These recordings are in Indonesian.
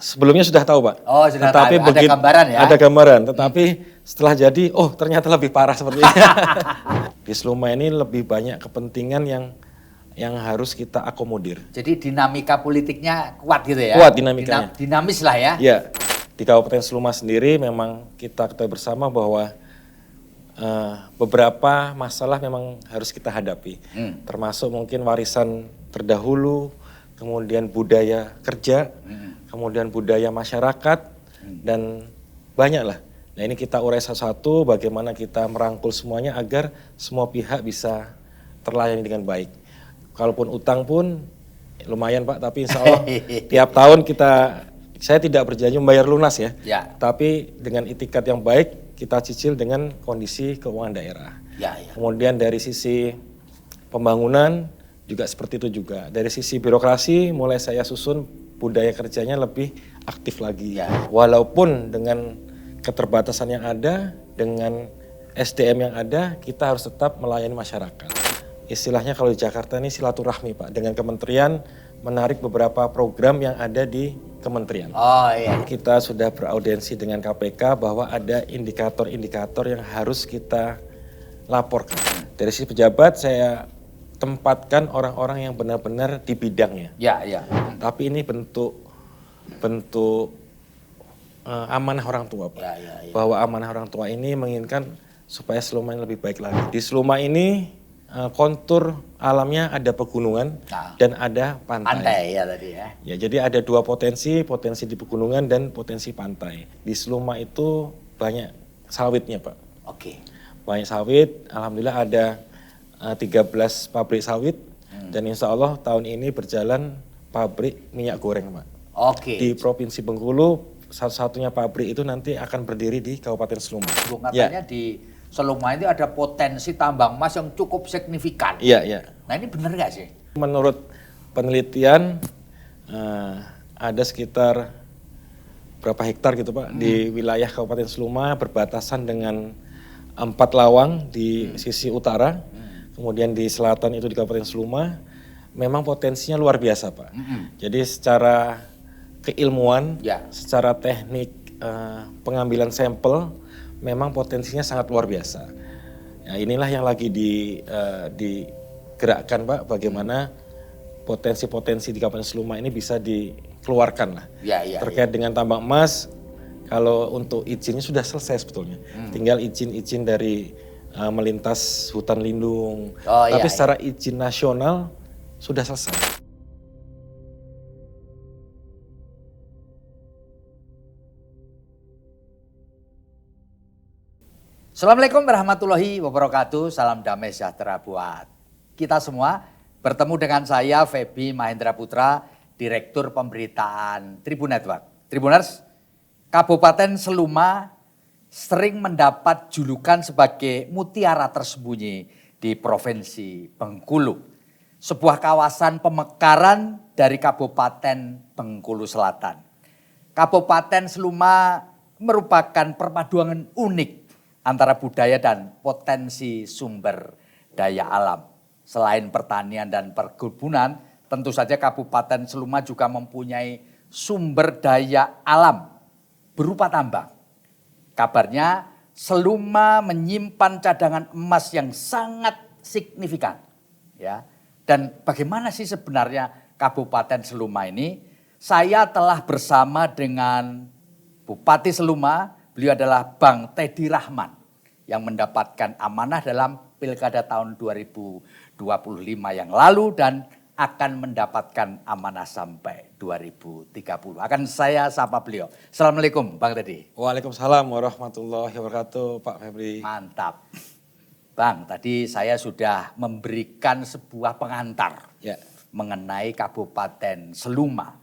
Sebelumnya sudah tahu Pak. Oh sudah Tetapi tahu, ada gambaran ya? Ada gambaran, tetapi setelah jadi, oh ternyata lebih parah seperti ini. Di Seluma ini lebih banyak kepentingan yang harus kita akomodir. Jadi dinamika politiknya kuat gitu ya? Kuat dinamikanya. Dinamis lah ya? Iya, di Kabupaten Seluma sendiri memang kita ketahui bersama bahwa beberapa masalah memang harus kita hadapi. Termasuk mungkin warisan terdahulu, kemudian budaya kerja, kemudian budaya masyarakat, dan banyak lah. Nah ini kita urai satu-satu bagaimana kita merangkul semuanya agar semua pihak bisa terlayani dengan baik. Kalaupun utang pun lumayan Pak, tapi insya Allah tiap tahun saya tidak berjanji membayar lunas ya. Tapi dengan itikat yang baik kita cicil dengan kondisi keuangan daerah. Kemudian dari sisi pembangunan juga seperti itu juga. Dari sisi birokrasi mulai saya susun budaya kerjanya lebih aktif lagi. Walaupun dengan keterbatasan yang ada, dengan SDM yang ada, kita harus tetap melayani masyarakat. Istilahnya kalau di Jakarta ini silaturahmi Pak, dengan kementerian menarik beberapa program yang ada di kementerian. Kita sudah beraudiensi dengan KPK bahwa ada indikator-indikator yang harus kita laporkan. Dari sisi pejabat saya tempatkan orang-orang yang benar-benar di bidangnya. Tapi ini bentuk amanah orang tua Pak. Bahwa amanah orang tua ini menginginkan supaya Seluma ini lebih baik lagi. Di Seluma ini kontur alamnya ada pegunungan dan ada pantai. Ya, jadi ada dua potensi di pegunungan dan potensi pantai. Di Seluma itu banyak sawitnya Pak. Banyak sawit, alhamdulillah ada 13 pabrik sawit dan insya Allah tahun ini berjalan pabrik minyak goreng Pak. Di Provinsi Bengkulu satu-satunya pabrik itu nanti akan berdiri di Kabupaten Seluma. Katanya di Seluma itu ada potensi tambang emas yang cukup signifikan. Nah ini benar nggak sih? Menurut penelitian ada sekitar berapa hektar gitu Pak di wilayah Kabupaten Seluma berbatasan dengan 4 lawang di sisi utara, kemudian di selatan itu di Kabupaten Seluma, memang potensinya luar biasa Pak. Jadi secara keilmuan, secara teknik pengambilan sampel, memang potensinya sangat luar biasa. Nah, inilah yang lagi digerakkan Pak, bagaimana potensi-potensi di Kabupaten Seluma ini bisa dikeluarkan lah. Terkait dengan tambang emas, kalau untuk izinnya sudah selesai sebetulnya. Tinggal izin-izin dari melintas hutan lindung. Tapi secara izin nasional sudah selesai. Assalamualaikum warahmatullahi wabarakatuh. Salam damai sejahtera buat kita semua. Bertemu dengan saya Feby Mahendra Putra, Direktur Pemberitaan Tribun Network. Tribuners, Kabupaten Seluma sering mendapat julukan sebagai mutiara tersembunyi di Provinsi Bengkulu. Sebuah kawasan pemekaran dari Kabupaten Bengkulu Selatan. Kabupaten Seluma merupakan perpaduan unik antara budaya dan potensi sumber daya alam. Selain pertanian dan perkebunan, tentu saja Kabupaten Seluma juga mempunyai sumber daya alam berupa tambang. Kabarnya Seluma menyimpan cadangan emas yang sangat signifikan. Dan bagaimana sih sebenarnya Kabupaten Seluma ini? Saya telah bersama dengan Bupati Seluma. Beliau adalah Bang Teddy Rahman yang mendapatkan amanah dalam Pilkada tahun 2025 yang lalu dan akan mendapatkan amanah sampai 2030. Akan saya sapa beliau. Assalamualaikum Bang Teddy. Waalaikumsalam warahmatullahi wabarakatuh Pak Febri. Mantap. Bang, tadi saya sudah memberikan sebuah pengantar mengenai Kabupaten Seluma.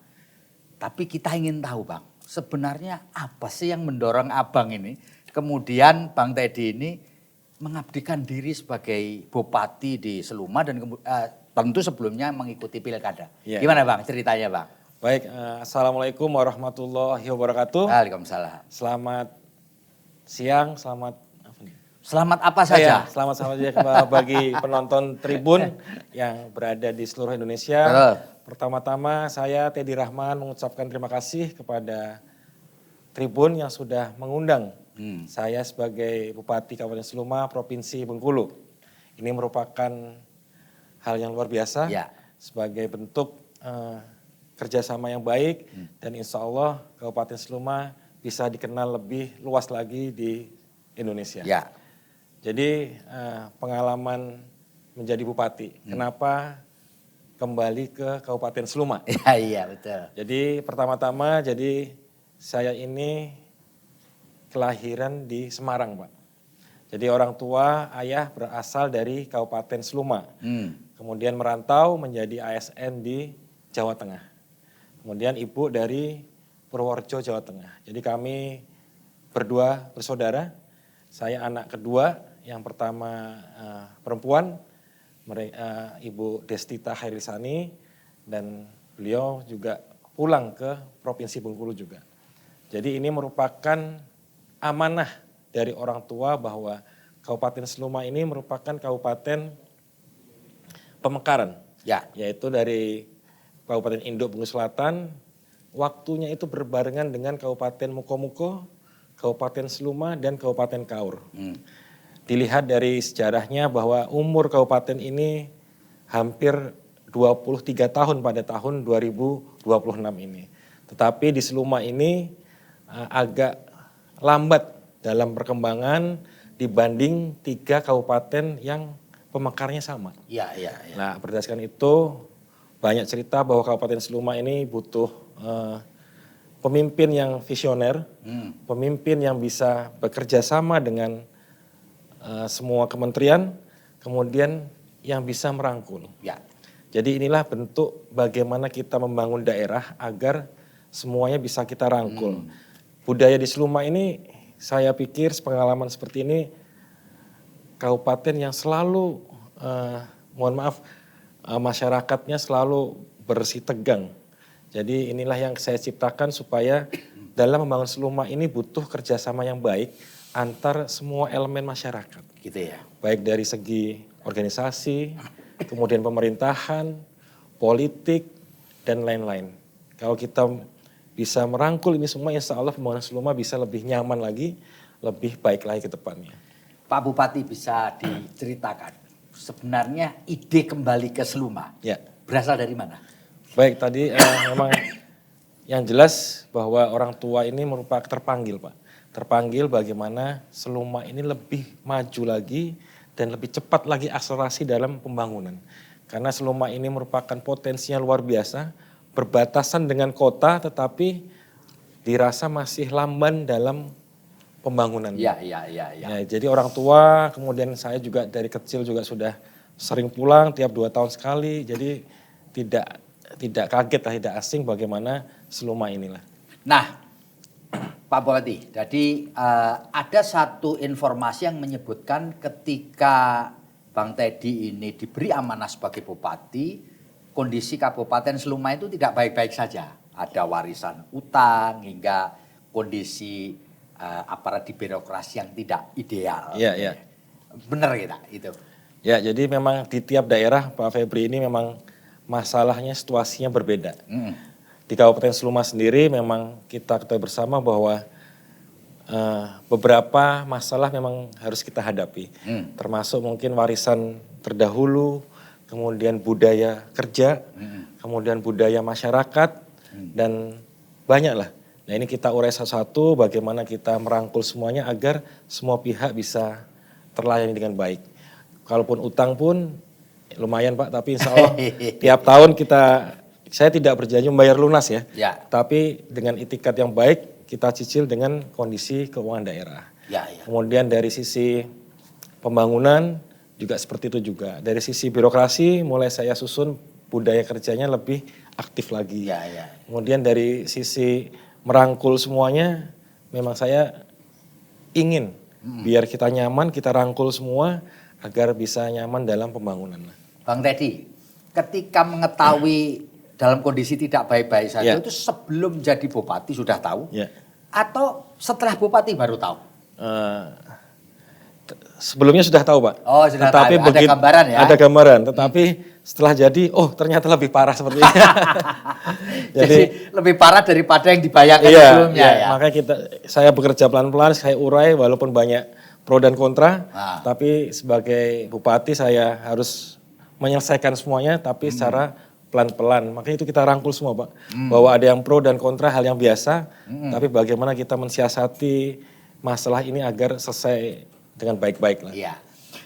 Tapi kita ingin tahu Bang, sebenarnya apa sih yang mendorong abang ini, kemudian Bang Teddy ini mengabdikan diri sebagai bupati di Seluma dan tentu sebelumnya mengikuti pilkada. Gimana Bang ceritanya Bang? Baik, Assalamualaikum warahmatullahi wabarakatuh. Waalaikumsalam. Selamat siang, Selamat apa saja? Selamat bagi penonton Tribun yang berada di seluruh Indonesia. pertama-tama saya Teddy Rahman mengucapkan terima kasih kepada Tribun yang sudah mengundang saya sebagai Bupati Kabupaten Seluma, Provinsi Bengkulu. Ini merupakan hal yang luar biasa sebagai bentuk kerjasama yang baik dan insya Allah Kabupaten Seluma bisa dikenal lebih luas lagi di Indonesia. Ya. Jadi pengalaman menjadi bupati, kenapa kembali ke Kabupaten Seluma? Iya betul. Jadi pertama-tama saya ini kelahiran di Semarang, Pak. Jadi orang tua ayah berasal dari Kabupaten Seluma. Kemudian merantau menjadi ASN di Jawa Tengah. Kemudian ibu dari Purworejo, Jawa Tengah. Jadi kami berdua bersaudara. Saya anak kedua, yang pertama perempuan, Ibu Destita Khairisani, dan beliau juga pulang ke Provinsi Bengkulu juga. Jadi ini merupakan amanah dari orang tua bahwa Kabupaten Seluma ini merupakan kabupaten pemekaran. Yaitu dari Kabupaten Induk Bengkulu Selatan, waktunya itu berbarengan dengan Kabupaten Mukomuko, Kabupaten Seluma, dan Kabupaten Kaur. Dilihat dari sejarahnya bahwa umur kabupaten ini hampir 23 tahun pada tahun 2026 ini. Tetapi di Seluma ini agak lambat dalam perkembangan dibanding 3 kabupaten yang pemekarnya sama. Nah, berdasarkan itu banyak cerita bahwa Kabupaten Seluma ini butuh pemimpin yang visioner, pemimpin yang bisa bekerja sama dengan semua kementerian, kemudian yang bisa merangkul. Jadi inilah bentuk bagaimana kita membangun daerah agar semuanya bisa kita rangkul. Budaya di Seluma ini saya pikir pengalaman seperti ini kabupaten yang selalu, masyarakatnya selalu bersih tegang. Jadi inilah yang saya ciptakan supaya dalam membangun Seluma ini butuh kerjasama yang baik antar semua elemen masyarakat. Baik dari segi organisasi, kemudian pemerintahan, politik, dan lain-lain. Kalau kita bisa merangkul ini semua, insya Allah pembangunan Seluma bisa lebih nyaman lagi, lebih baik lagi ke depannya. Pak Bupati, bisa diceritakan sebenarnya ide kembali ke Seluma berasal dari mana? Baik, tadi memang yang jelas bahwa orang tua ini merupakan terpanggil, Pak. Terpanggil bagaimana Seluma ini lebih maju lagi dan lebih cepat lagi akselerasi dalam pembangunan. Karena Seluma ini merupakan potensinya luar biasa, berbatasan dengan kota tetapi dirasa masih lamban dalam pembangunan. Jadi orang tua, kemudian saya juga dari kecil juga sudah sering pulang tiap 2 tahun sekali. Jadi tidak kaget lah, tidak asing bagaimana Seluma inilah. Nah, Pak Bupati, jadi ada satu informasi yang menyebutkan ketika Bang Teddy ini diberi amanah sebagai bupati, kondisi Kabupaten Seluma itu tidak baik-baik saja. Ada warisan utang hingga kondisi aparat di birokrasi yang tidak ideal. Benar kita itu? Ya, jadi memang di tiap daerah Pak Febri ini memang masalahnya, situasinya berbeda. Di Kabupaten Seluma sendiri memang kita ketahui bersama bahwa beberapa masalah memang harus kita hadapi. Termasuk mungkin warisan terdahulu, kemudian budaya kerja, kemudian budaya masyarakat, dan banyaklah. Nah ini kita urai satu-satu bagaimana kita merangkul semuanya agar semua pihak bisa terlayani dengan baik. Kalaupun utang pun lumayan Pak, tapi insya Allah tiap tahun saya tidak berjanji membayar lunas ya. Tapi dengan itikat yang baik kita cicil dengan kondisi keuangan daerah. Kemudian dari sisi pembangunan juga seperti itu juga. Dari sisi birokrasi mulai saya susun budaya kerjanya lebih aktif lagi. Kemudian dari sisi merangkul semuanya memang saya ingin biar kita nyaman, kita rangkul semua agar bisa nyaman dalam pembangunan. Bang Teddy, ketika mengetahui dalam kondisi tidak baik-baik saja itu sebelum jadi bupati sudah tahu? Atau setelah bupati baru tahu? Sebelumnya sudah tahu Pak. Oh, sudah Tetapi tahu. Ada gambaran ya? Ada gambaran, tetapi setelah jadi, oh ternyata lebih parah seperti ini. Jadi lebih parah daripada yang dibayangkan iya, sebelumnya iya, ya. makanya saya bekerja pelan-pelan, saya urai walaupun banyak pro dan kontra, tapi sebagai bupati saya harus menyelesaikan semuanya, tapi secara pelan-pelan. Makanya itu kita rangkul semua Pak, bahwa ada yang pro dan kontra hal yang biasa, tapi bagaimana kita mensiasati masalah ini agar selesai dengan baik-baik lah. Iya.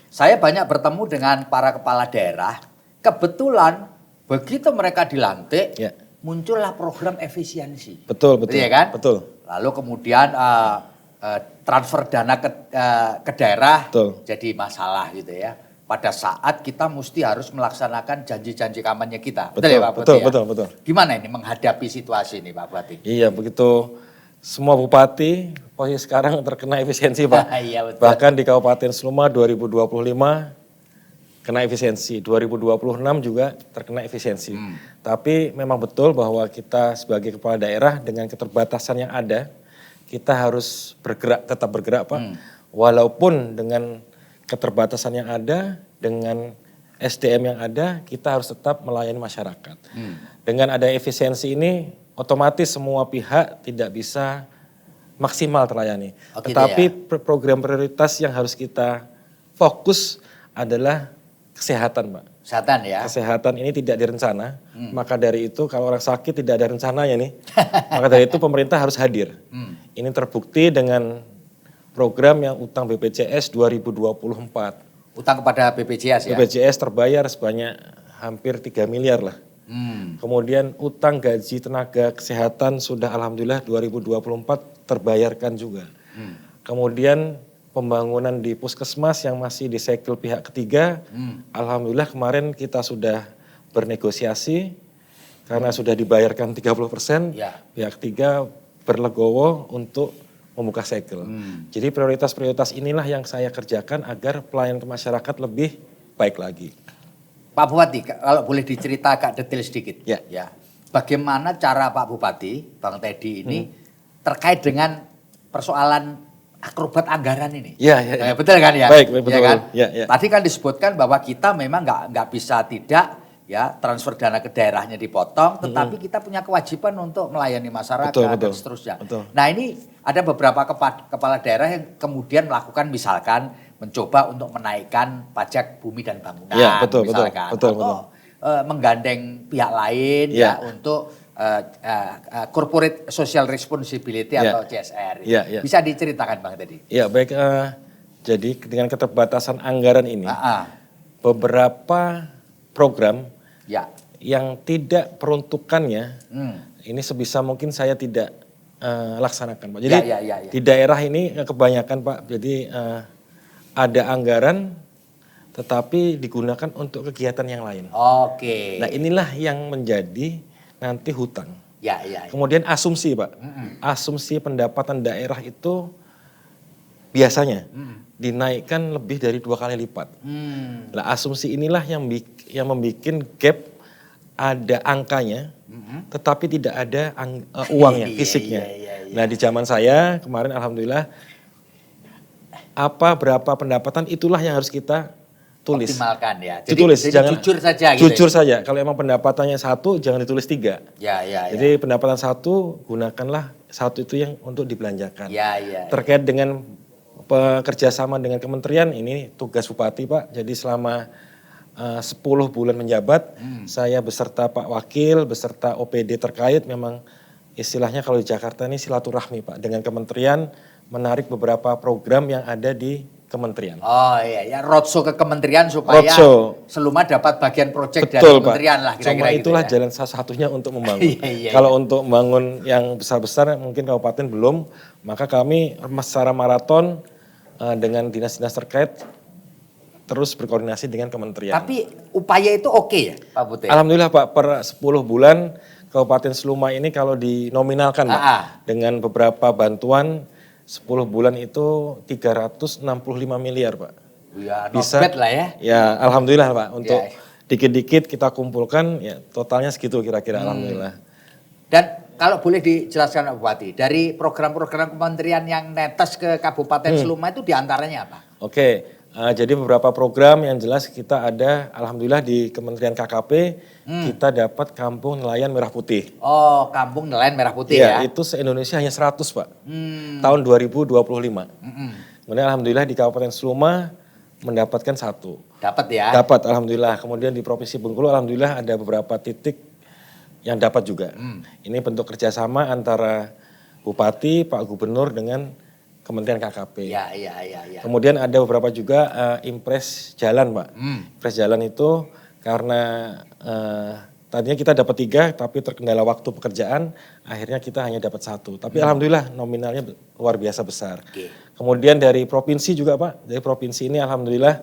Saya banyak bertemu dengan para kepala daerah. Kebetulan begitu mereka dilantik, Ya. muncullah program efisiensi. Betul, betul. Iya kan? Betul. Lalu kemudian transfer dana ke daerah Betul. jadi masalah gitu ya. Pada saat kita mesti harus melaksanakan janji-janji kampanye kita. Betul, ya Pak Bupati? betul, Ya? betul, betul. Gimana ini menghadapi situasi ini Pak Bupati? Iya, begitu semua bupati posisi sekarang terkena efisiensi Pak. Iya, betul. Bahkan di Kabupaten Seluma 2025 kena efisiensi, 2026 juga terkena efisiensi. Tapi memang betul bahwa kita sebagai kepala daerah dengan keterbatasan yang ada, kita harus bergerak, tetap bergerak Pak. Walaupun dengan keterbatasan yang ada, dengan SDM yang ada, kita harus tetap melayani masyarakat. Dengan ada efisiensi ini, otomatis semua pihak tidak bisa maksimal terlayani. Oh, gitu Tetapi ya? program prioritas yang harus kita fokus adalah kesehatan, Pak. Kesehatan ya. Kesehatan ini tidak direncana, maka dari itu kalau orang sakit tidak ada rencananya nih, maka dari itu pemerintah harus hadir. Ini terbukti dengan program yang utang BPJS 2024. Utang kepada BPJS ya. BPJS terbayar sebanyak hampir 3 miliar lah. Kemudian utang gaji tenaga kesehatan sudah alhamdulillah 2024 terbayarkan juga. Kemudian pembangunan di puskesmas yang masih disegel pihak ketiga, alhamdulillah kemarin kita sudah bernegosiasi karena sudah dibayarkan 30%, Ya. pihak ketiga berlegowo untuk membuka segel. Jadi prioritas-prioritas inilah yang saya kerjakan agar pelayanan ke masyarakat lebih baik lagi. Pak Bupati, kalau boleh dicerita agak detail sedikit. Ya. Bagaimana cara Pak Bupati, Bang Teddy ini terkait dengan persoalan akrobat anggaran ini? Ya, ya, ya. Betul kan ya? Baik, betul. Ya kan? Ya, ya. Tadi kan disebutkan bahwa kita memang nggak bisa tidak ya transfer dana ke daerahnya dipotong, tetapi kita punya kewajiban untuk melayani masyarakat dan seterusnya. Betul. Nah ini ada beberapa kepala daerah yang kemudian melakukan misalkan mencoba untuk menaikkan pajak bumi dan bangunan, Ya, betul, misalkan, betul. atau menggandeng pihak lain ya untuk corporate social responsibility atau CSR. Ya. Bisa diceritakan Bang tadi? Ya baik, jadi dengan keterbatasan anggaran ini, beberapa program yang tidak peruntukannya, ini sebisa mungkin saya tidak laksanakan Pak. Jadi di daerah ini kebanyakan Pak, jadi ada anggaran tetapi digunakan untuk kegiatan yang lain. Oke. Nah inilah yang menjadi nanti hutang. Ya. Kemudian asumsi Pak, asumsi pendapatan daerah itu biasanya dinaikkan lebih dari 2 kali lipat. Nah asumsi inilah yang membuat gap, ada angkanya, tetapi tidak ada uangnya, fisiknya. Nah di zaman saya kemarin alhamdulillah, berapa pendapatan itulah yang harus kita tulis. Optimalkan ya. Ditulis, jadi jangan jujur saja gitu. Jujur saja. Kalau emang pendapatannya 1, jangan ditulis 3. Ya. Jadi pendapatan 1, gunakanlah 1 itu yang untuk dibelanjakan. Ya. Terkait dengan kerjasama dengan kementerian, ini tugas Bupati Pak. Jadi selama 10 bulan menjabat, saya beserta Pak Wakil, beserta OPD terkait, memang istilahnya kalau di Jakarta ini silaturahmi Pak. Dengan kementerian, menarik beberapa program yang ada di kementerian. Oh iya, roadshow ke kementerian supaya Seluma dapat bagian proyek dari kementerian lah kira-kira. Cuma itulah gitu ya. Jalan satu-satunya untuk membangun. Kalau untuk membangun yang besar-besar mungkin kabupaten belum, maka kami secara maraton dengan dinas-dinas terkait terus berkoordinasi dengan kementerian. Tapi upaya itu oke ya Pak Putih? Alhamdulillah Pak, per 10 bulan Kabupaten Seluma ini kalau dinominalkan Pak, dengan beberapa bantuan 10 bulan itu 365 miliar Pak. Ya, bisa lah ya. Ya alhamdulillah Pak, untuk dikit-dikit kita kumpulkan ya totalnya segitu kira-kira alhamdulillah. Dan kalau boleh dijelaskan Pak Bupati, dari program-program kementerian yang netes ke Kabupaten Seluma itu diantaranya apa? Oke, Jadi beberapa program yang jelas kita ada, alhamdulillah di Kementerian KKP kita dapat Kampung Nelayan Merah Putih. Oh, Kampung Nelayan Merah Putih Ya, ya. itu se-Indonesia hanya 100 Pak, tahun 2025. Kemudian alhamdulillah di Kabupaten Seluma mendapatkan 1. Dapat ya. Dapat alhamdulillah. Kemudian di Provinsi Bengkulu alhamdulillah ada beberapa titik yang dapat juga. Ini bentuk kerjasama antara Bupati, Pak Gubernur dengan Kementerian KKP. Ya. Kemudian ada beberapa juga impres jalan Pak. Impres jalan itu karena tadinya kita dapat 3 tapi terkendala waktu pekerjaan, akhirnya kita hanya dapat 1. Tapi alhamdulillah nominalnya luar biasa besar. Oke. Kemudian dari provinsi juga Pak, dari provinsi ini alhamdulillah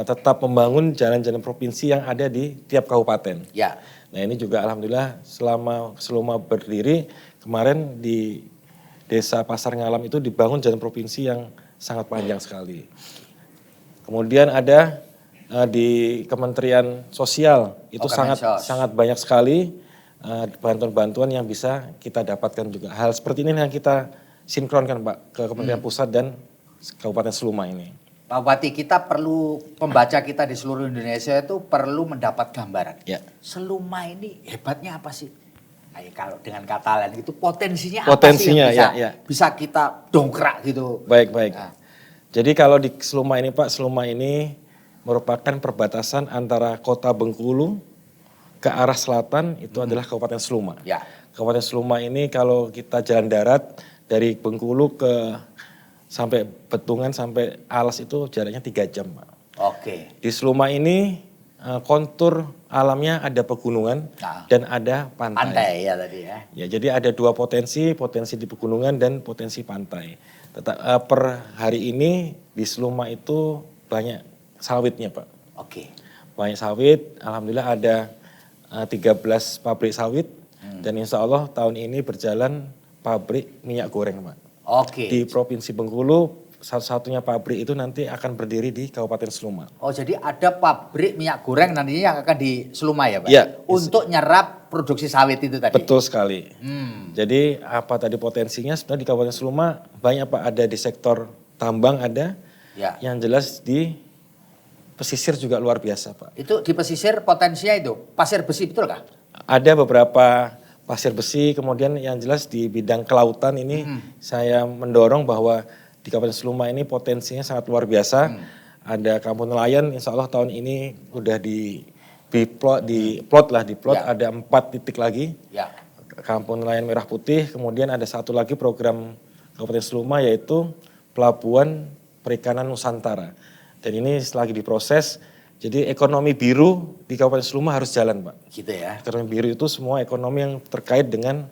tetap membangun jalan-jalan provinsi yang ada di tiap kabupaten. Ya. Nah ini juga alhamdulillah selama Seluma berdiri kemarin di Desa Pasar Ngalam itu dibangun jalan provinsi yang sangat panjang sekali. Kemudian ada di Kementerian Sosial itu sangat banyak sekali bantuan-bantuan yang bisa kita dapatkan juga. Hal seperti ini yang kita sinkronkan Pak ke Kementerian Pusat dan Kabupaten Seluma ini. Pak Bupati, kita perlu, pembaca kita di seluruh Indonesia itu perlu mendapat gambaran. Ya. Seluma ini hebatnya apa sih? Ayo, kalau dengan kata lain itu potensinya apa sih yang bisa, ya. bisa kita dongkrak gitu. Baik. Nah. Jadi kalau di Seluma ini Pak, Seluma ini merupakan perbatasan antara kota Bengkulu ke arah selatan itu adalah Kabupaten Seluma. Ya. Kabupaten Seluma ini kalau kita jalan darat dari Bengkulu ke sampai Betungan sampai Alas itu jaraknya 3 jam Pak. Oke. Di Seluma ini kontur alamnya ada pegunungan dan ada pantai. Pantai ya tadi ya. Ya, jadi ada 2 potensi di pegunungan dan potensi pantai. Per hari ini di Seluma itu banyak sawitnya Pak. Oke. Banyak sawit, alhamdulillah ada 13 pabrik sawit dan insya Allah tahun ini berjalan pabrik minyak goreng Pak. Oke. Di Provinsi Bengkulu satu-satunya pabrik itu nanti akan berdiri di Kabupaten Seluma. Oh jadi ada pabrik minyak goreng nantinya yang akan di Seluma ya Pak? Iya. Untuk nyerap produksi sawit itu tadi? Betul sekali. Jadi apa tadi potensinya sebenarnya di Kabupaten Seluma banyak Pak, ada di sektor tambang ada, yang jelas di pesisir juga luar biasa Pak. Itu di pesisir potensinya itu pasir besi betul kah? Ada beberapa pasir besi, kemudian yang jelas di bidang kelautan ini saya mendorong bahwa di Kabupaten Seluma ini potensinya sangat luar biasa. Ada kampung nelayan, insya Allah tahun ini udah diplot ada 4 titik lagi. Ya. Kampung Nelayan Merah Putih, kemudian ada satu lagi program Kabupaten Seluma yaitu Pelabuhan Perikanan Nusantara. Dan ini lagi diproses, jadi ekonomi biru di Kabupaten Seluma harus jalan Pak. Gitu ya. Ekonomi biru itu semua ekonomi yang terkait dengan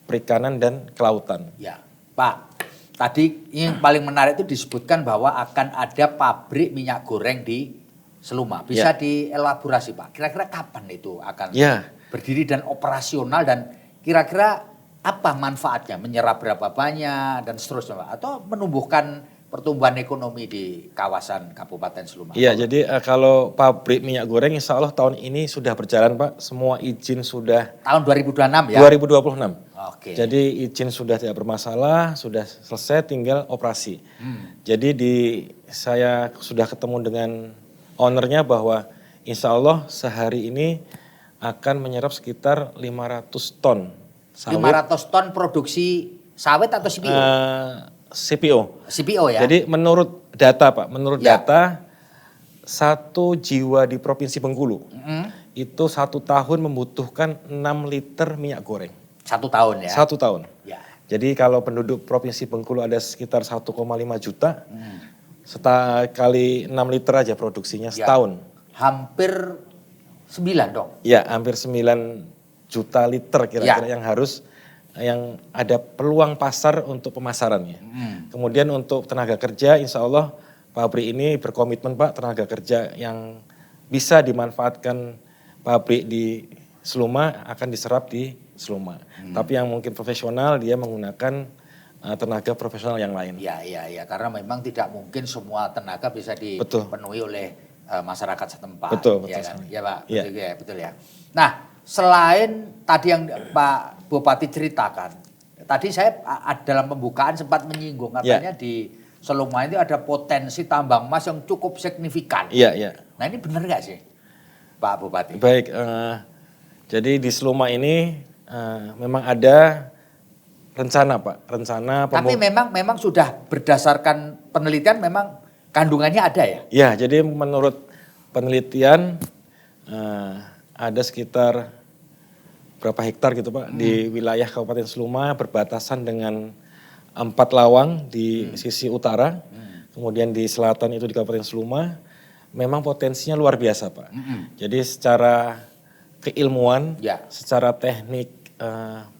perikanan dan kelautan. Ya, Pak. Tadi yang paling menarik itu disebutkan bahwa akan ada pabrik minyak goreng di Seluma. Bisa dielaborasi Pak, kira-kira kapan itu akan berdiri dan operasional dan kira-kira apa manfaatnya? Menyerap berapa banyak dan seterusnya Pak? Atau menumbuhkan pertumbuhan ekonomi di kawasan Kabupaten Seluma? Iya, jadi kalau pabrik minyak goreng insya Allah tahun ini sudah berjalan Pak. Semua izin sudah. Tahun 2026 ya? 2026. Oke. Jadi izin sudah tidak bermasalah, sudah selesai tinggal operasi. Jadi saya sudah ketemu dengan ownernya bahwa insya Allah sehari ini akan menyerap sekitar 500 ton sawit. 500 ton produksi sawit atau CPO? CPO ya. Jadi menurut data Pak, data 1 jiwa di Provinsi Bengkulu itu 1 tahun membutuhkan 6 liter minyak goreng. 1 tahun ya? 1 tahun. Ya. Jadi kalau penduduk Provinsi Bengkulu ada sekitar 1,5 juta, kali 6 liter aja produksinya setahun. Hampir 9 dong? Ya, hampir 9 juta liter kira-kira yang ada peluang pasar untuk pemasarannya. Kemudian untuk tenaga kerja insya Allah pabrik ini berkomitmen Pak, tenaga kerja yang bisa dimanfaatkan pabrik di Seluma akan diserap di Seluma. Tapi yang mungkin profesional dia menggunakan tenaga profesional yang lain. Ya, karena memang tidak mungkin semua tenaga bisa dipenuhi oleh masyarakat setempat. Betul kan? Ya Pak, ya. betul ya. Nah, selain tadi yang Pak Bupati ceritakan, tadi saya dalam pembukaan sempat menyinggung katanya di Seluma itu ada potensi tambang emas yang cukup signifikan. Iya, iya. Nah ini benar nggak sih Pak Bupati? Baik, jadi di Seluma ini memang ada rencana Pak, rencana Tapi memang sudah berdasarkan penelitian memang kandungannya ada ya? Ya, jadi menurut penelitian ada sekitar berapa hektar gitu Pak di wilayah Kabupaten Seluma berbatasan dengan 4 lawang di sisi utara, kemudian di selatan itu di Kabupaten Seluma, memang potensinya luar biasa Pak. Jadi secara keilmuan, secara teknik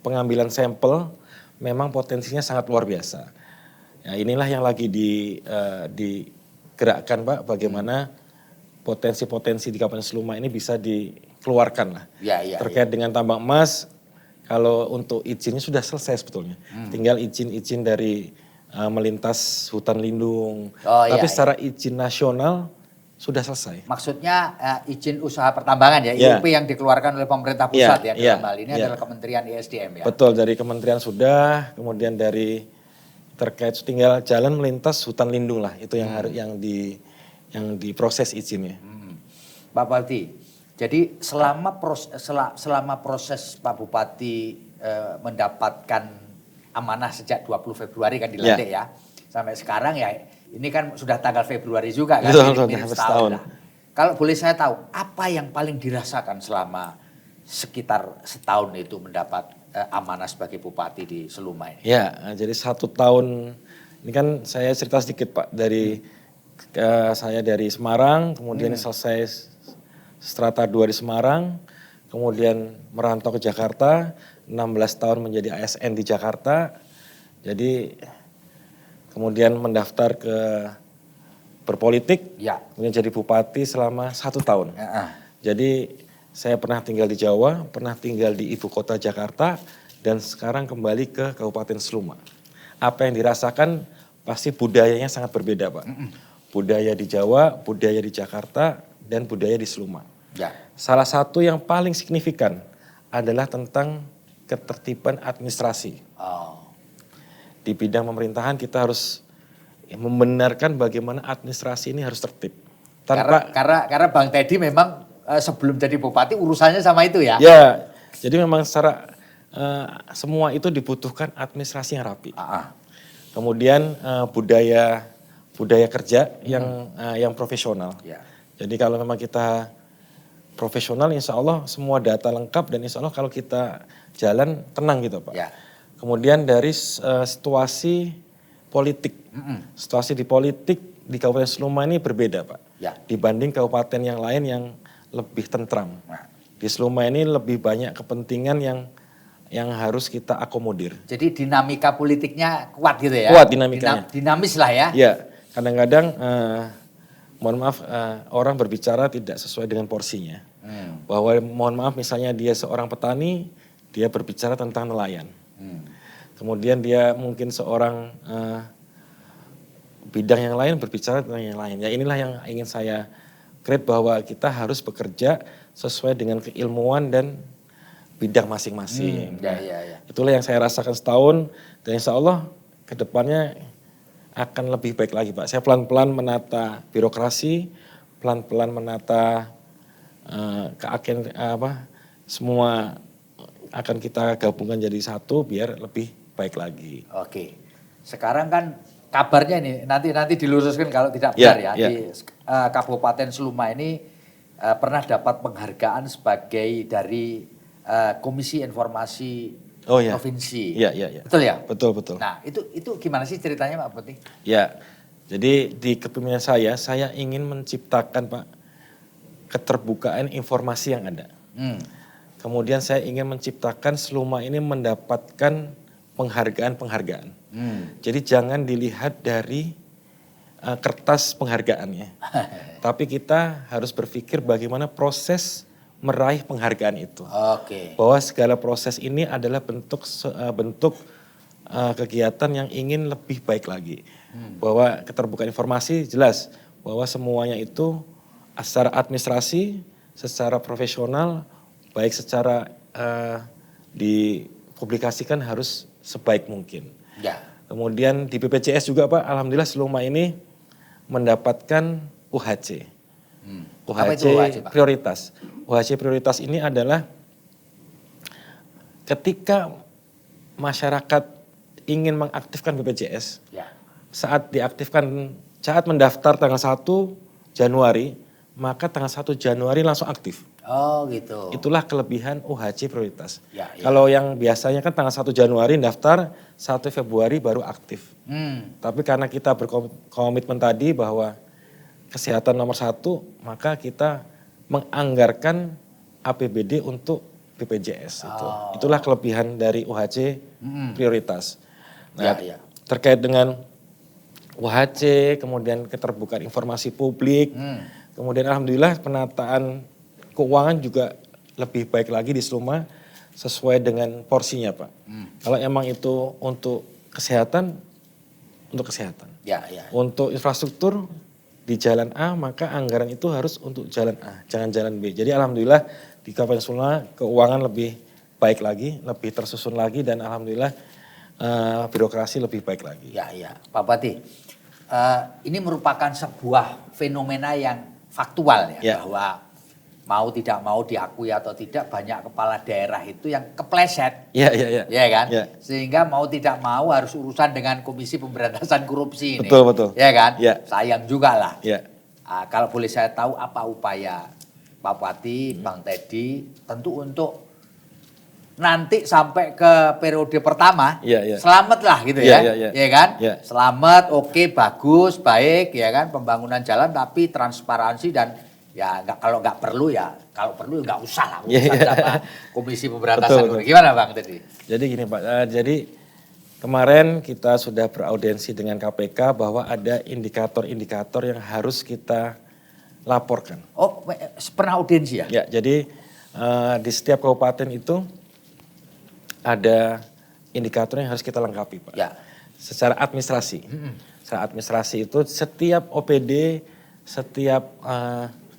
pengambilan sampel, memang potensinya sangat luar biasa. Ya, inilah yang lagi digerakkan Pak, bagaimana potensi-potensi di Kabupaten Seluma ini bisa dikeluarkan lah. Terkait dengan tambang emas, kalau untuk izinnya sudah selesai sebetulnya. Tinggal izin-izin dari melintas hutan lindung. Tapi secara izin nasional sudah selesai. Maksudnya izin usaha pertambangan ya, IUP yang dikeluarkan oleh pemerintah pusat ya dalam hal ini adalah Kementerian ESDM ya. Betul, dari kementerian sudah, kemudian dari terkait tinggal jalan melintas hutan lindung lah, itu yang diproses izinnya. Pak Bupati, jadi selama proses Pak Bupati mendapatkan amanah sejak 20 Februari kan dilantik ya, sampai sekarang ya ini kan sudah tanggal Februari juga kan, mirip setahun. Kalau boleh saya tahu, apa yang paling dirasakan selama sekitar setahun itu mendapat amanah sebagai Bupati di Seluma ini? Ya, jadi 1 tahun, ini kan saya cerita sedikit Pak, saya dari Semarang, kemudian selesai strata 2 di Semarang, kemudian merantau ke Jakarta, 16 tahun menjadi ASN di Jakarta, jadi kemudian mendaftar ke berpolitik, kemudian jadi bupati selama 1 tahun. Jadi saya pernah tinggal di Jawa, pernah tinggal di ibu kota Jakarta, dan sekarang kembali ke Kabupaten Seluma. Apa yang dirasakan pasti budayanya sangat berbeda Pak. Budaya di Jawa, budaya di Jakarta, dan budaya di Seluma. Salah satu yang paling signifikan adalah tentang ketertiban administrasi. Di bidang pemerintahan kita harus membenarkan bagaimana administrasi ini harus tertib. Karena Bang Teddy memang sebelum jadi bupati urusannya sama itu ya? Ya, jadi memang secara semua itu dibutuhkan administrasi yang rapi. Kemudian budaya kerja yang profesional. Jadi kalau memang kita profesional, insya Allah semua data lengkap dan insya Allah kalau kita jalan tenang gitu Pak. Kemudian dari situasi politik, situasi di politik di Kabupaten Seluma ini berbeda Pak. Dibanding kabupaten yang lain yang lebih tentram. Di Seluma ini lebih banyak kepentingan yang harus kita akomodir. Jadi dinamika politiknya kuat gitu ya? Kuat dinamikanya. Dinamis lah ya? Iya, kadang-kadang mohon maaf orang berbicara tidak sesuai dengan porsinya. Bahwa mohon maaf misalnya dia seorang petani, dia berbicara tentang nelayan. Kemudian dia mungkin seorang bidang yang lain berbicara tentang yang lain. Ya inilah yang ingin saya create bahwa kita harus bekerja sesuai dengan keilmuan dan bidang masing-masing. Itulah yang saya rasakan setahun dan insya Allah ke depannya akan lebih baik lagi Pak. Saya pelan-pelan menata birokrasi, pelan-pelan menata semua akan kita gabungkan jadi satu biar lebih baik lagi. Oke, sekarang kan kabarnya ini nanti diluruskan kalau tidak benar di Kabupaten Seluma ini pernah dapat penghargaan sebagai dari Komisi Informasi Provinsi. Betul ya? Betul. Nah itu gimana sih ceritanya Pak Bupati? Ya, jadi di kepemimpinan saya ingin menciptakan Pak keterbukaan informasi yang ada. Kemudian saya ingin menciptakan Seluma ini mendapatkan penghargaan-penghargaan. Jadi jangan dilihat dari kertas penghargaannya. Tapi kita harus berpikir bagaimana proses meraih penghargaan itu. Bahwa segala proses ini adalah bentuk kegiatan yang ingin lebih baik lagi. Bahwa keterbukaan informasi jelas bahwa semuanya itu secara administrasi, secara profesional, baik secara dipublikasikan harus sebaik mungkin. Kemudian di BPJS juga Pak, alhamdulillah Seluma ini mendapatkan UHC. Apa UHC itu UHC, Pak? prioritas. UHC prioritas ini adalah ketika masyarakat ingin mengaktifkan BPJS, Ya. saat mendaftar tanggal 1 Januari, maka tanggal 1 Januari langsung aktif. Oh gitu. Itulah kelebihan UHC prioritas. Ya, ya. Kalau yang biasanya kan tanggal 1 Januari daftar, 1 Februari baru aktif. Tapi karena kita berkomitmen tadi bahwa kesehatan nomor 1, maka kita menganggarkan APBD untuk BPJS. Itulah kelebihan dari UHC prioritas. Nah, Ya, ya. terkait dengan UHC, kemudian keterbukaan informasi publik, kemudian alhamdulillah penataan keuangan juga lebih baik lagi di Seluma sesuai dengan porsinya Pak. Kalau emang itu untuk kesehatan, untuk kesehatan. Ya, ya. Untuk infrastruktur di jalan A, maka anggaran itu harus untuk jalan A, jangan jalan B. Jadi alhamdulillah di Kabupaten Seluma keuangan lebih baik lagi, lebih tersusun lagi dan alhamdulillah birokrasi lebih baik lagi. Ya, ya. Pak Bupati, ini merupakan sebuah fenomena yang faktual ya, Ya. bahwa mau tidak mau diakui atau tidak banyak kepala daerah itu yang kepleset. Iya, iya, iya. Ya kan? Ya. Sehingga mau tidak mau harus urusan dengan Komisi Pemberantasan Korupsi ini. Betul, betul. Ya kan? Ya. Sayang juga lah. Ya. Kalau boleh saya tahu apa upaya Pak Bupati, Bang Teddy tentu untuk nanti sampai ke periode pertama, Ya, ya. selamat lah gitu Ya, ya. ya, ya. Ya kan? Ya. Selamat, oke, bagus, baik ya kan, pembangunan jalan tapi transparansi dan ya kalau nggak perlu ya, kalau perlu nggak usah lah Ya, urusan ya. sama Komisi Pemberantasan Betul, Korupsi. betul. Gimana Bang Teddy? Jadi gini Pak, jadi kemarin kita sudah beraudiensi dengan KPK bahwa ada indikator-indikator yang harus kita laporkan. Oh, pernah audiensi ya? Ya, jadi di setiap kabupaten itu ada indikator yang harus kita lengkapi Pak. Ya. Secara administrasi. Secara administrasi itu setiap OPD, setiap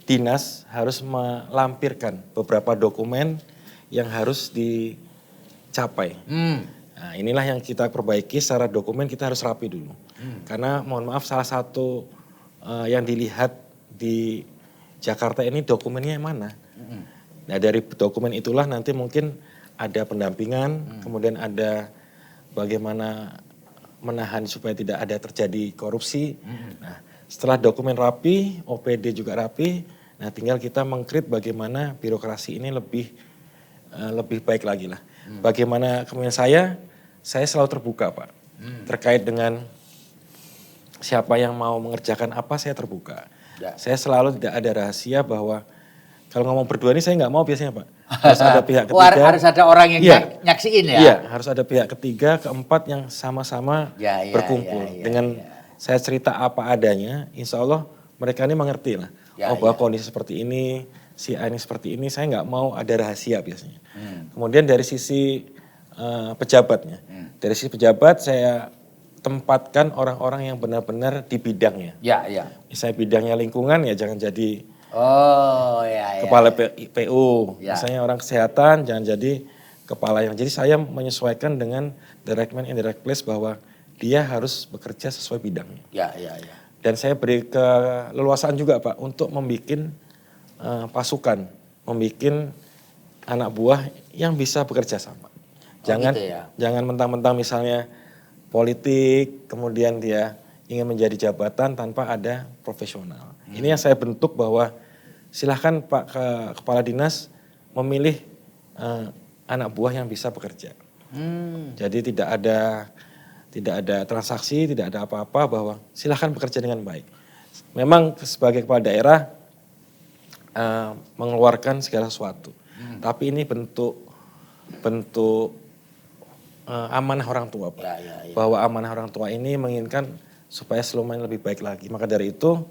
dinas harus melampirkan beberapa dokumen yang harus dicapai. Nah, inilah yang kita perbaiki secara dokumen, kita harus rapi dulu. Karena mohon maaf salah satu yang dilihat di Jakarta ini dokumennya yang mana. Nah dari dokumen itulah nanti mungkin ada pendampingan, kemudian ada bagaimana menahan supaya tidak ada terjadi korupsi. Nah setelah dokumen rapi, OPD juga rapi, nah tinggal kita mengkrit bagaimana birokrasi ini lebih baik lagi lah. Bagaimana kemudian saya selalu terbuka Pak. Terkait dengan siapa yang mau mengerjakan apa saya terbuka. Ya. Saya selalu tidak ada rahasia bahwa kalau ngomong berdua ini saya nggak mau biasanya Pak. Harus ada pihak Oh, ketiga. harus ada orang yang Iya. nyaksiin ya? Iya, harus ada pihak ketiga, keempat yang sama-sama Ya, ya, berkumpul. ya, ya, Dengan ya. saya cerita apa adanya, insya Allah mereka ini mengerti lah. Ya, bahwa ya. kondisi seperti ini, si A ini seperti ini, saya nggak mau ada rahasia biasanya. Kemudian dari sisi pejabatnya. Dari sisi pejabat saya tempatkan orang-orang yang benar-benar di bidangnya. Ya, ya. Misalnya bidangnya lingkungan ya jangan jadi Oh, ya, ya. kepala PU. Ya. Misalnya orang kesehatan jangan jadi kepala yang. Jadi saya menyesuaikan dengan direct man indirect place bahwa dia harus bekerja sesuai bidangnya. Ya, ya, ya. Dan saya beri keleluasaan juga Pak untuk membuat pasukan, membuat anak buah yang bisa bekerja sama. Jangan gitu ya. jangan mentang-mentang misalnya politik, kemudian dia ingin menjadi jabatan tanpa ada profesional. Ini yang saya bentuk bahwa silahkan Pak Kepala Dinas memilih anak buah yang bisa bekerja. Jadi tidak ada transaksi, tidak ada apa-apa bahwa silahkan bekerja dengan baik. Memang sebagai kepala daerah mengeluarkan segala sesuatu. Tapi ini bentuk amanah orang tua Pak. Ya, ya, ya. Bahwa amanah orang tua ini menginginkan supaya Seluma lebih baik lagi. Maka dari itu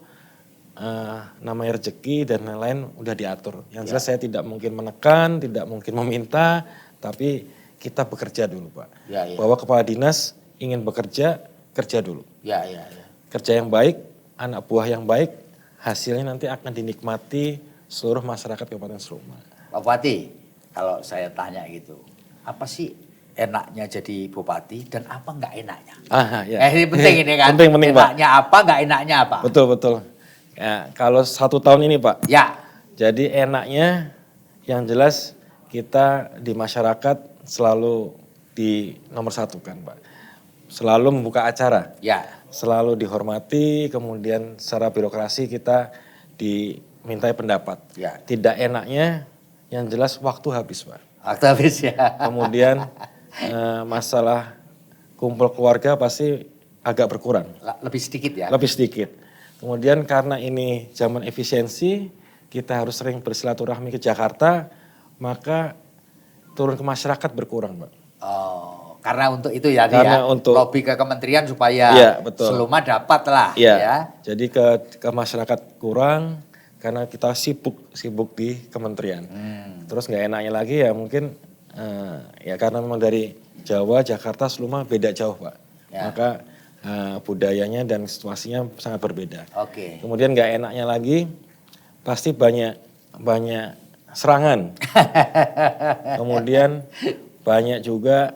namanya rezeki dan lain-lain udah diatur. Yang jelas saya tidak mungkin menekan, tidak mungkin meminta, tapi kita bekerja dulu Pak. Ya, ya. Bahwa kepala dinas ingin bekerja, kerja dulu. Ya, ya, ya. Kerja yang baik, anak buah yang baik, hasilnya nanti akan dinikmati seluruh masyarakat Kabupaten Seluma. Pak Bupati, kalau saya tanya gitu, apa sih enaknya jadi bupati dan apa nggak enaknya? Ya. Ini penting ini kan. Penting, Pak. Enaknya apa, nggak enaknya apa? Betul, betul. Ya, kalau 1 tahun ini Pak, Ya. jadi enaknya yang jelas kita di masyarakat selalu di nomor 1 kan Pak. Selalu membuka acara. Ya. Selalu dihormati, kemudian secara birokrasi kita dimintai pendapat. Ya. Tidak enaknya yang jelas waktu habis Pak. Waktu habis ya. Kemudian masalah kumpul keluarga pasti agak berkurang. Lebih sedikit ya. Lebih sedikit. Kemudian karena ini zaman efisiensi, kita harus sering bersilaturahmi ke Jakarta, maka turun ke masyarakat berkurang, Pak. Oh, karena untuk itu ya, Karena untuk lobby ke kementerian supaya ya, betul. Seluma dapat lah. Ya. Jadi ke masyarakat kurang karena kita sibuk di kementerian. Terus nggak enaknya lagi ya mungkin ya karena memang dari Jawa, Jakarta, Seluma beda jauh Pak. Ya. Maka budayanya dan situasinya sangat berbeda. Oke. Kemudian nggak enaknya lagi pasti banyak serangan. Kemudian banyak juga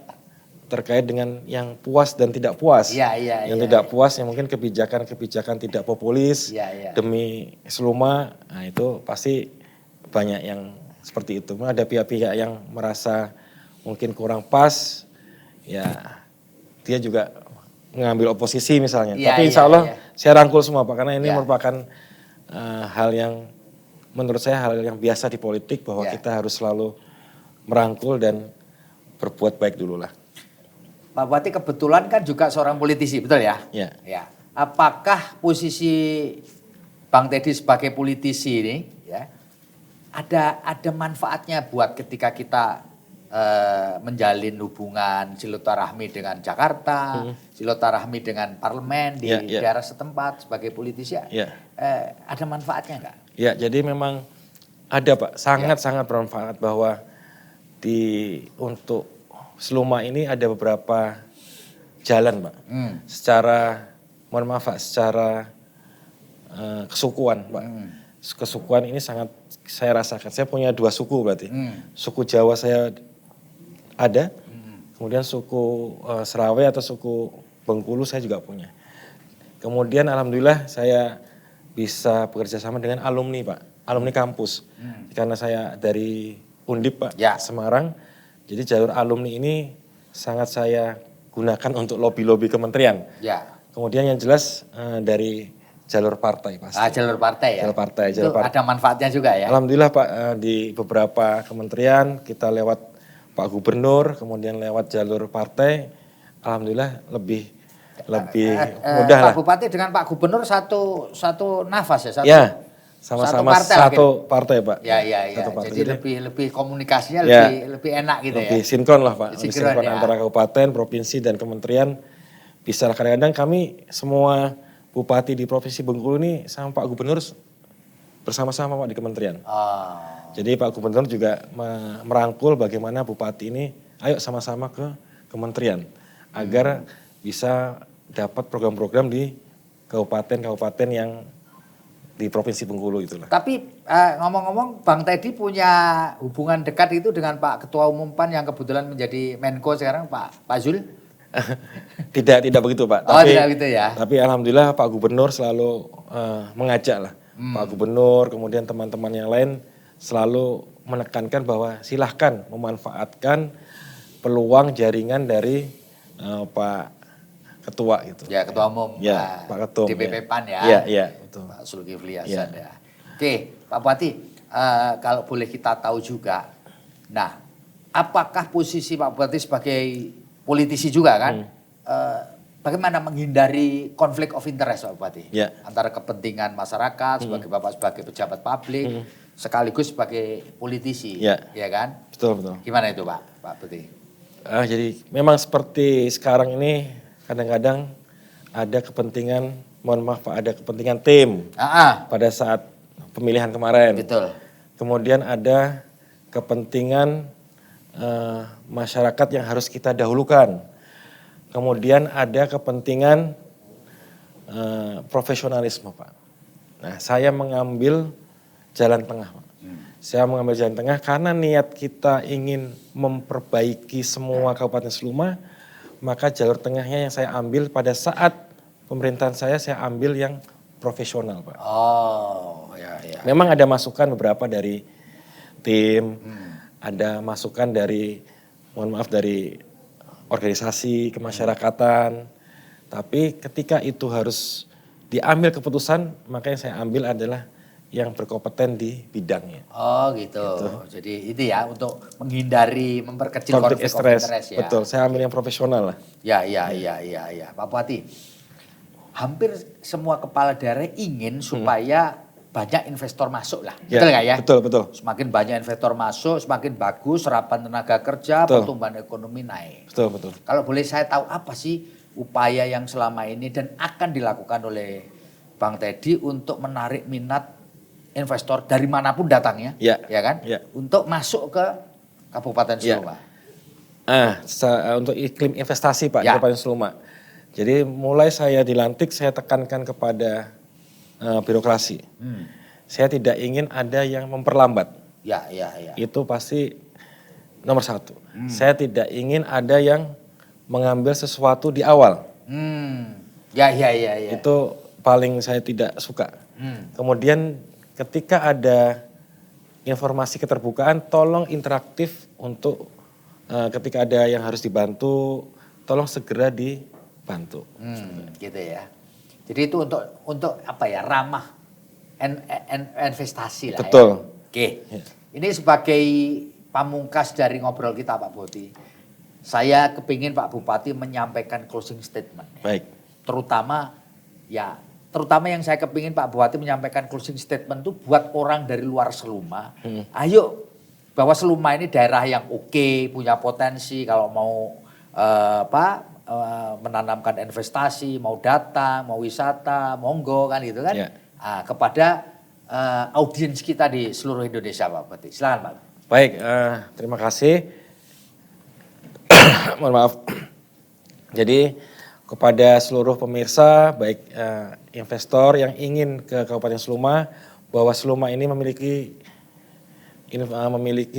terkait dengan yang puas dan tidak puas. Yang tidak puas yang mungkin kebijakan tidak populis demi Seluma, nah itu pasti banyak yang seperti itu. Ada pihak-pihak yang merasa mungkin kurang pas, ya dia juga mengambil oposisi misalnya. Tapi insya Allah saya rangkul semua Pak, karena ini merupakan hal yang menurut saya hal yang biasa di politik bahwa kita harus selalu merangkul dan berbuat baik dulu lah. Pak Bupati kebetulan kan juga seorang politisi, betul ya? Ya. Apakah posisi Bang Teddy sebagai politisi ini ya ada manfaatnya buat ketika kita menjalin hubungan silaturahmi dengan Jakarta, silaturahmi dengan parlemen di daerah setempat sebagai politisi? Ada manfaatnya enggak? Ya, jadi memang ada Pak, sangat bermanfaat bahwa untuk Seluma ini ada beberapa jalan Pak. Secara, mohon maaf Pak, secara kesukuan Pak. Kesukuan ini sangat saya rasakan. Saya punya 2 suku berarti. Suku Jawa saya ada, kemudian suku Serawai atau suku Bengkulu saya juga punya. Kemudian alhamdulillah saya bisa bekerja sama dengan alumni Pak, alumni kampus. Karena saya dari Undip Pak, Semarang. Jadi jalur alumni ini sangat saya gunakan untuk lobby-lobby kementerian. Kemudian yang jelas dari jalur partai pasti. Jalur partai ya? Jalur partai. Itu ada manfaatnya juga ya? Alhamdulillah Pak, di beberapa kementerian kita lewat Pak Gubernur, kemudian lewat jalur partai, alhamdulillah lebih mudah lah. Pak Bupati dengan Pak Gubernur satu nafas ya? Sama-sama satu partai Pak. Satu partai. Jadi lebih komunikasinya lebih enak gitu lebih sinkron lah Pak. Lebih sinkron antara kabupaten, provinsi dan kementerian. Bisa kadang-kadang kami semua bupati di Provinsi Bengkulu ini sama Pak Gubernur bersama-sama Pak di kementerian. Jadi Pak Gubernur juga merangkul bagaimana bupati ini ayo sama-sama ke kementerian. Agar bisa dapat program-program di kabupaten-kabupaten yang di Provinsi Bengkulu itulah. Tapi ngomong-ngomong Bang Teddy punya hubungan dekat itu dengan Pak Ketua Umum PAN yang kebetulan menjadi Menko sekarang Pak Zul? Tidak begitu Pak. Tidak begitu ya. Tapi alhamdulillah Pak Gubernur selalu mengajak lah. Pak Gubernur kemudian teman-teman yang lain selalu menekankan bahwa silahkan memanfaatkan peluang jaringan dari Pak Ketua gitu. Ya Ketua Umum. Pak Ketua DPP PAN ya. Iya betul. Pak Zulkifli Hasan ya. Oke Pak Bupati, kalau boleh kita tahu juga, nah apakah posisi Pak Bupati sebagai politisi juga kan, bagaimana menghindari konflik of interest Pak Bupati? Antara kepentingan masyarakat sebagai Bapak sebagai pejabat publik, sekaligus sebagai politisi, ya kan? Betul. Gimana itu Pak Bupati? Jadi memang seperti sekarang ini kadang-kadang ada kepentingan, mohon maaf Pak, ada kepentingan tim pada saat pemilihan kemarin. Betul. Kemudian ada kepentingan masyarakat yang harus kita dahulukan. Kemudian ada kepentingan profesionalisme Pak. Nah saya mengambil jalan tengah Pak. Saya mengambil jalan tengah karena niat kita ingin memperbaiki semua Kabupaten Seluma, maka jalur tengahnya yang saya ambil pada saat pemerintahan saya ambil yang profesional, Pak. Oh, ya. Memang ada masukan beberapa dari tim, ada masukan dari, mohon maaf, dari organisasi kemasyarakatan. Tapi ketika itu harus diambil keputusan, maka yang saya ambil adalah yang berkompeten di bidangnya. Oh gitu. Jadi itu ya untuk menghindari memperkecil Konflik konflik interest. interest ya. Betul, saya ambil yang profesional lah. Ya. Pak Bupati, hampir semua kepala daerah ingin supaya banyak investor masuk lah. Ya, Betul nggak ya? Betul. Semakin banyak investor masuk, semakin bagus serapan tenaga kerja, pertumbuhan ekonomi naik. Betul. Kalau boleh saya tahu apa sih upaya yang selama ini dan akan dilakukan oleh Bang Teddy untuk menarik minat investor dari manapun datangnya, ya kan? Ya. Untuk masuk ke Kabupaten Seluma. Untuk iklim investasi Pak, Kabupaten Seluma. Jadi mulai saya dilantik, saya tekankan kepada birokrasi. Saya tidak ingin ada yang memperlambat. Ya. Itu pasti nomor satu. Saya tidak ingin ada yang mengambil sesuatu di awal. Ya. Itu paling saya tidak suka. Kemudian ketika ada informasi keterbukaan, tolong interaktif untuk ketika ada yang harus dibantu, tolong segera dibantu. Gitu ya. Jadi itu untuk apa ya, ramah investasi lah. Betul. Ya. Oke. Ini sebagai pamungkas dari ngobrol kita Pak Bupati, saya kepingin Pak Bupati menyampaikan closing statement. Baik. Terutama yang saya kepingin Pak Bupati menyampaikan closing statement itu buat orang dari luar Seluma. Ayo, bahwa Seluma ini daerah yang oke, punya potensi kalau mau menanamkan investasi, mau datang, mau wisata, monggo kan gitu kan. Ya. Kepada audiens kita di seluruh Indonesia Pak Bupati. Silakan Pak. Baik, terima kasih. Mohon maaf. Jadi kepada seluruh pemirsa, baik investor yang ingin ke Kabupaten Seluma, bahwa Seluma ini memiliki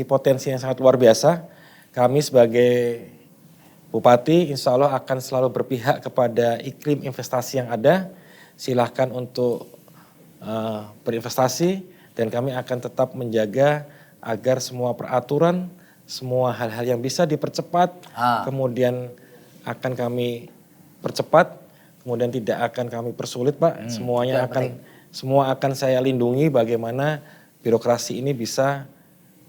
potensi yang sangat luar biasa. Kami sebagai Bupati insya Allah akan selalu berpihak kepada iklim investasi yang ada. Silahkan untuk berinvestasi dan kami akan tetap menjaga agar semua peraturan, semua hal-hal yang bisa dipercepat, kemudian akan kami percepat, kemudian tidak akan kami persulit Pak. Semua akan saya lindungi bagaimana birokrasi ini bisa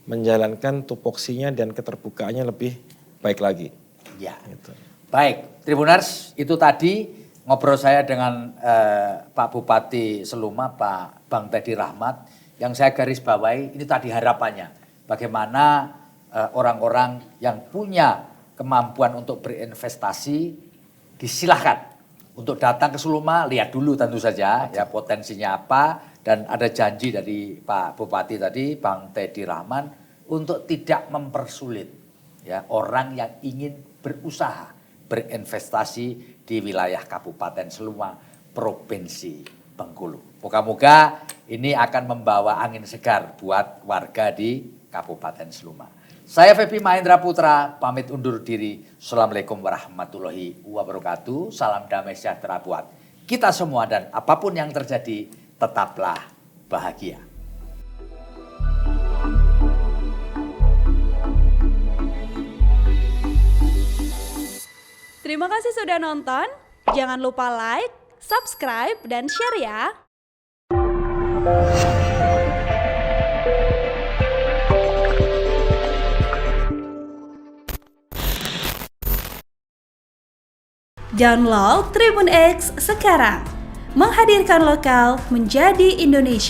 menjalankan tupoksinya dan keterbukaannya lebih baik lagi. Ya. Gitu. Baik, Tribuners, itu tadi ngobrol saya dengan Pak Bupati Seluma, Pak Bang Teddy Rahmat, yang saya garis bawahi ini tadi harapannya. Bagaimana orang-orang yang punya kemampuan untuk berinvestasi disilahkan untuk datang ke Seluma, lihat dulu tentu saja ya potensinya apa, dan ada janji dari Pak Bupati tadi, Bang Teddy Rahman, untuk tidak mempersulit ya orang yang ingin berusaha berinvestasi di wilayah Kabupaten Seluma, Provinsi Bengkulu. Moga-moga ini akan membawa angin segar buat warga di Kabupaten Seluma. Saya Feby Mahendra Putra, pamit undur diri. Assalamualaikum warahmatullahi wabarakatuh. Salam damai sejahtera buat kita semua dan apapun yang terjadi, tetaplah bahagia. Terima kasih sudah nonton. Jangan lupa like, subscribe, dan share ya. Download Tribun X sekarang, menghadirkan lokal menjadi Indonesia.